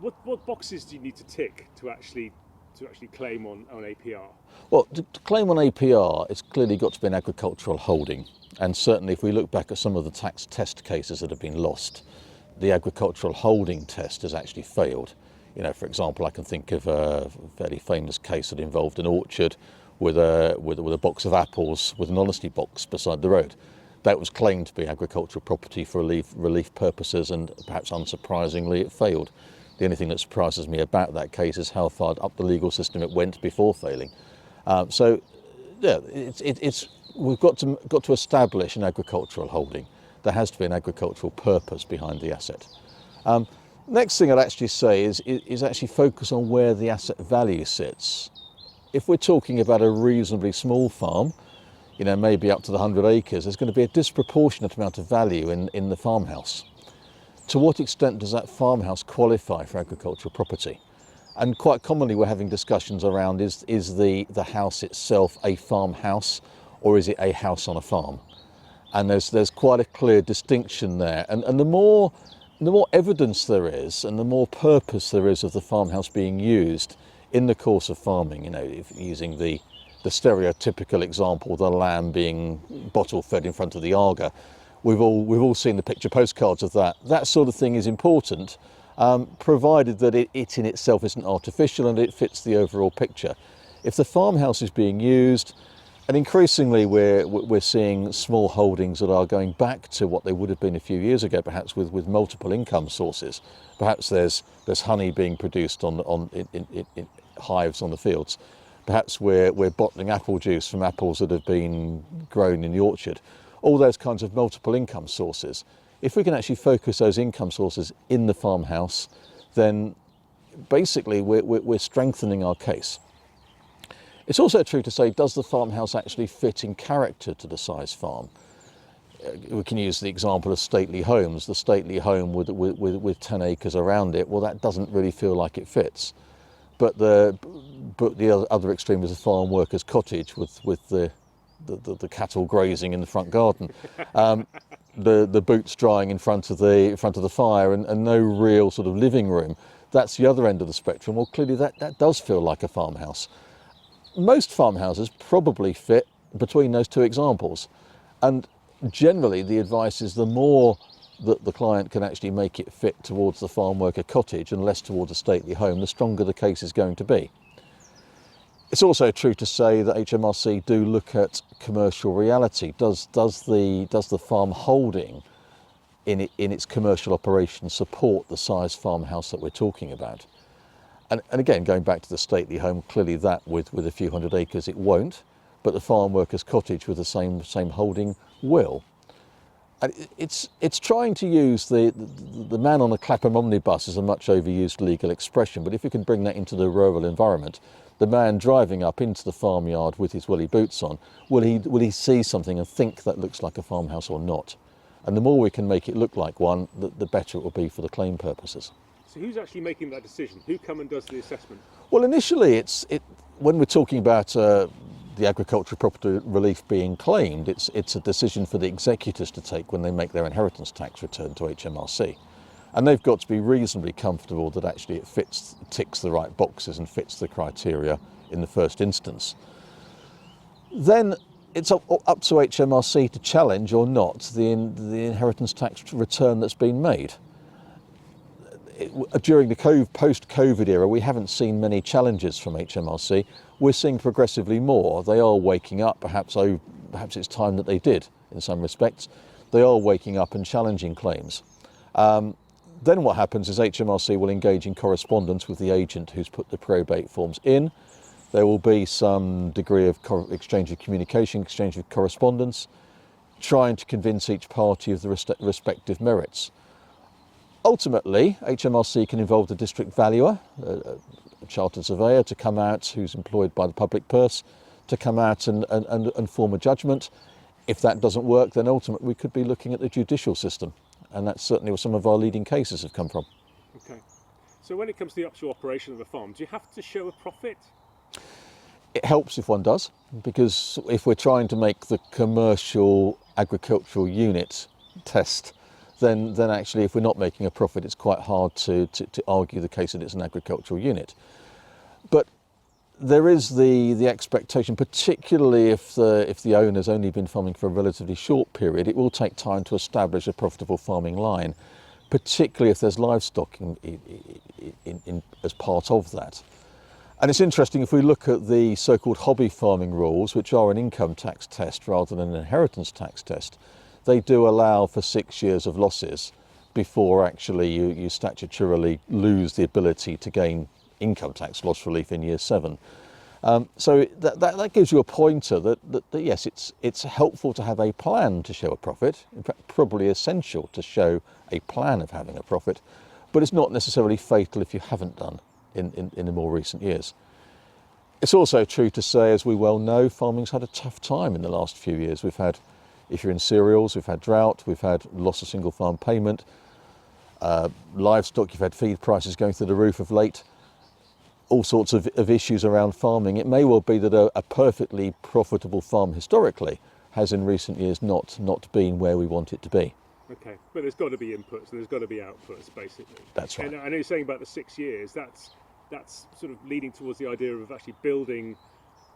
What boxes do you need to tick to actually claim on APR? Well, to claim on APR, it's clearly got to be an agricultural holding. And certainly if we look back at some of the tax test cases that have been lost, the agricultural holding test has actually failed. You know, for example, I can think of a fairly famous case that involved an orchard with a box of apples with an honesty box beside the road. That was claimed to be agricultural property for relief purposes, and perhaps unsurprisingly it failed. The only thing that surprises me about that case is how far up the legal system it went before failing. So, yeah, we've got to establish an agricultural holding. There has to be an agricultural purpose behind the asset. Next thing I'd actually say is actually focus on where the asset value sits. If we're talking about a reasonably small farm, you know, maybe up to the 100 acres, there's going to be a disproportionate amount of value in the farmhouse. To what extent does that farmhouse qualify for agricultural property? And quite commonly we're having discussions around is the house itself a farmhouse, or is it a house on a farm? And there's quite a clear distinction there. And the more evidence there is and the more purpose there is of the farmhouse being used in the course of farming, you know, if using the stereotypical example, the lamb being bottle fed in front of the Arga, we've all seen the picture postcards of that. That sort of thing is important, provided that it in itself isn't artificial and it fits the overall picture. If the farmhouse is being used, and increasingly we're seeing small holdings that are going back to what they would have been a few years ago, perhaps with multiple income sources. Perhaps there's honey being produced in hives on the fields. Perhaps we're bottling apple juice from apples that have been grown in the orchard. All those kinds of multiple income sources. If we can actually focus those income sources in the farmhouse, then basically we're strengthening our case. It's also true to say, does the farmhouse actually fit in character to the size farm? We can use the example of stately homes. The stately home with 10 acres around it, well, that doesn't really feel like it fits. But the other extreme is a farm worker's cottage with the cattle grazing in the front garden, the boots drying in front of the fire, and no real sort of living room. That's the other end of the spectrum. Well, clearly that does feel like a farmhouse. Most farmhouses probably fit between those two examples, and generally the advice is the more that the client can actually make it fit towards the farm worker cottage and less towards a stately home, the stronger the case is going to be. It's also true to say that HMRC do look at commercial reality. Does the farm holding in its commercial operation support the size farmhouse that we're talking about? And again, going back to the stately home, clearly that with a few hundred acres it won't, but the farm worker's cottage with the same holding will. And it's trying to use the man on a Clapham omnibus is a much overused legal expression, but if you can bring that into the rural environment, the man driving up into the farmyard with his woolly boots on, will he see something and think that looks like a farmhouse or not? And the more we can make it look like one, the better it will be for the claim purposes. So who's actually making that decision? Who comes and does the assessment? Well, initially, when we're talking about the agricultural property relief being claimed, it's a decision for the executors to take when they make their inheritance tax return to HMRC. And they've got to be reasonably comfortable that actually it ticks the right boxes and fits the criteria in the first instance. Then it's up to HMRC to challenge or not the inheritance tax return that's been made. During the post-COVID era, we haven't seen many challenges from HMRC. We're seeing progressively more. They are waking up, perhaps it's time that they did in some respects. They are waking up and challenging claims. Then what happens is HMRC will engage in correspondence with the agent who's put the probate forms in. There will be some degree of exchange of communication, exchange of correspondence, trying to convince each party of the respective merits. Ultimately, HMRC can involve the district valuer, a chartered surveyor, to come out, who's employed by the public purse, to come out and form a judgment. If that doesn't work, then ultimately we could be looking at the judicial system. And that's certainly where some of our leading cases have come from. Okay. So when it comes to the actual operation of the farm, do you have to show a profit? It helps if one does, because if we're trying to make the commercial agricultural unit test then actually if we're not making a profit, it's quite hard to argue the case that it's an agricultural unit. But there is the expectation, particularly if the owner's only been farming for a relatively short period, it will take time to establish a profitable farming line, particularly if there's livestock as part of that. And it's interesting, if we look at the so-called hobby farming rules, which are an income tax test rather than an inheritance tax test, they do allow for 6 years of losses before actually you statutorily lose the ability to gain income tax loss relief in year 7. So that gives you a pointer that yes, it's helpful to have a plan to show a profit, in fact probably essential to show a plan of having a profit, but it's not necessarily fatal if you haven't done in the more recent years. It's also true to say, as we well know, farming's had a tough time in the last few years. We've had, if you're in cereals, we've had drought, we've had loss of single farm payment, livestock, you've had feed prices going through the roof of late, all sorts of issues around farming. It may well be that a perfectly profitable farm historically has in recent years not been where we want it to be. Okay, but there's got to be inputs and there's got to be outputs, basically. That's right. And I know you're saying about the 6 years, that's sort of leading towards the idea of actually building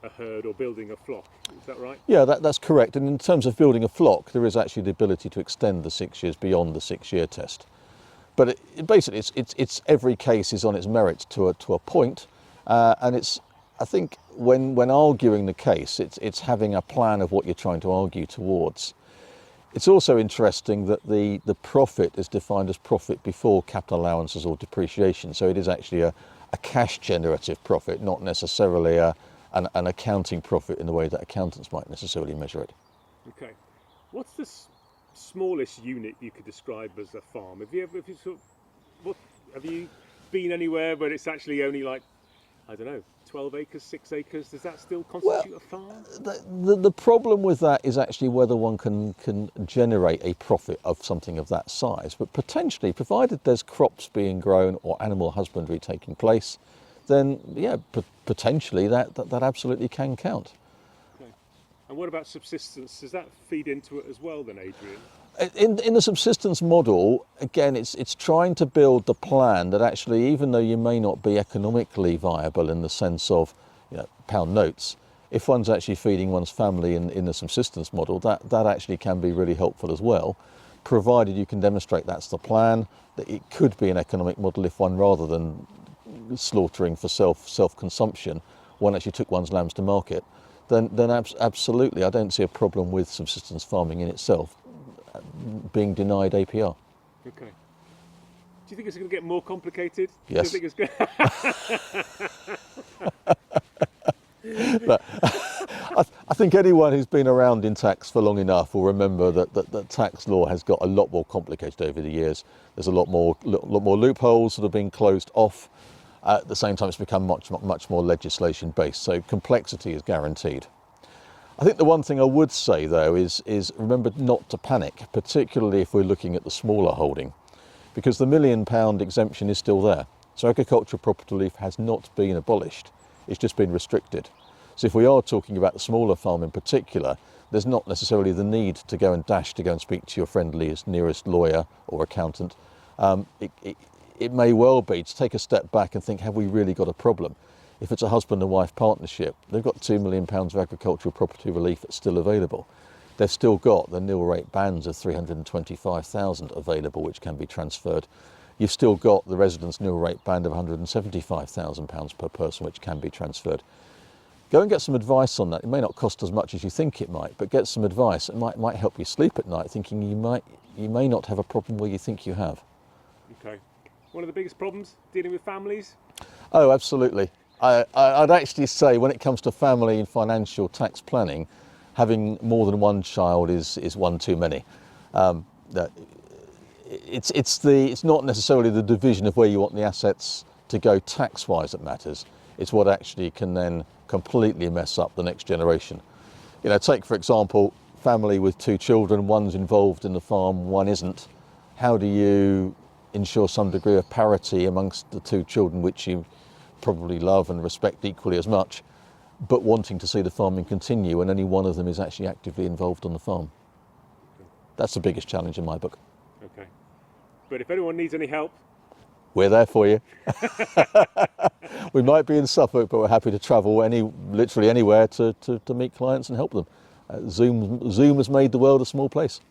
a herd or building a flock, is that right? Yeah, that's correct. And in terms of building a flock, there is actually the ability to extend the 6 years beyond the 6-year test. But basically, it's every case is on its merits to a point, and it's, I think when arguing the case, it's having a plan of what you're trying to argue towards. It's also interesting that the profit is defined as profit before capital allowances or depreciation, so it is actually a cash generative profit, not necessarily an accounting profit in the way that accountants might necessarily measure it. Okay, what's the smallest unit you could describe as a farm? Have you been anywhere where it's actually only like, I don't know, 12 acres, 6 acres? Does that still constitute a farm? The problem with that is actually whether one can generate a profit of something of that size. But potentially, provided there's crops being grown or animal husbandry taking place, then yeah, potentially that absolutely can count. Okay. And what about subsistence? Does that feed into it as well then, Adrian? In the subsistence model, again, it's trying to build the plan that actually, even though you may not be economically viable in the sense of, pound notes, if one's actually feeding one's family in the subsistence model, that actually can be really helpful as well, provided you can demonstrate that's the plan, that it could be an economic model if one, rather than slaughtering for self-consumption, one actually took one's lambs to market, then absolutely, I don't see a problem with subsistence farming in itself being denied APR. Okay. Do you think it's going to get more complicated? Yes. Do you think it's But I think anyone who's been around in tax for long enough will remember that tax law has got a lot more complicated over the years. There's a lot more loopholes that have been closed off. At the same time, it's become much more legislation based. So complexity is guaranteed. I think the one thing I would say though is remember not to panic, particularly if we're looking at the smaller holding, because the £1 million exemption is still there. So agricultural property relief has not been abolished, it's just been restricted. So if we are talking about the smaller farm in particular, there's not necessarily the need to go and speak to your friendliest nearest lawyer or accountant. It may well be to take a step back and think, have we really got a problem? If it's a husband and wife partnership, they've got £2 million of agricultural property relief that's still available. They've still got the nil rate bands of 325,000 available, which can be transferred. You've still got the residence nil rate band of £175,000 per person, which can be transferred. Go and get some advice on that. It may not cost as much as you think it might, but get some advice. It might help you sleep at night, thinking you may not have a problem where you think you have. Okay. One of the biggest problems dealing with families? Oh, absolutely. I'd actually say when it comes to family and financial tax planning, having more than one child is one too many. It's not necessarily the division of where you want the assets to go tax-wise that matters. It's what actually can then completely mess up the next generation. Take for example, family with 2 children, one's involved in the farm, one isn't. How do you ensure some degree of parity amongst the 2 children, which you probably love and respect equally as much, but wanting to see the farming continue, and only one of them is actually actively involved on the farm? That's the biggest challenge in my book. Okay. But if anyone needs any help, we're there for you. We might be in Suffolk, but we're happy to travel literally anywhere to meet clients and help them. Zoom has made the world a small place.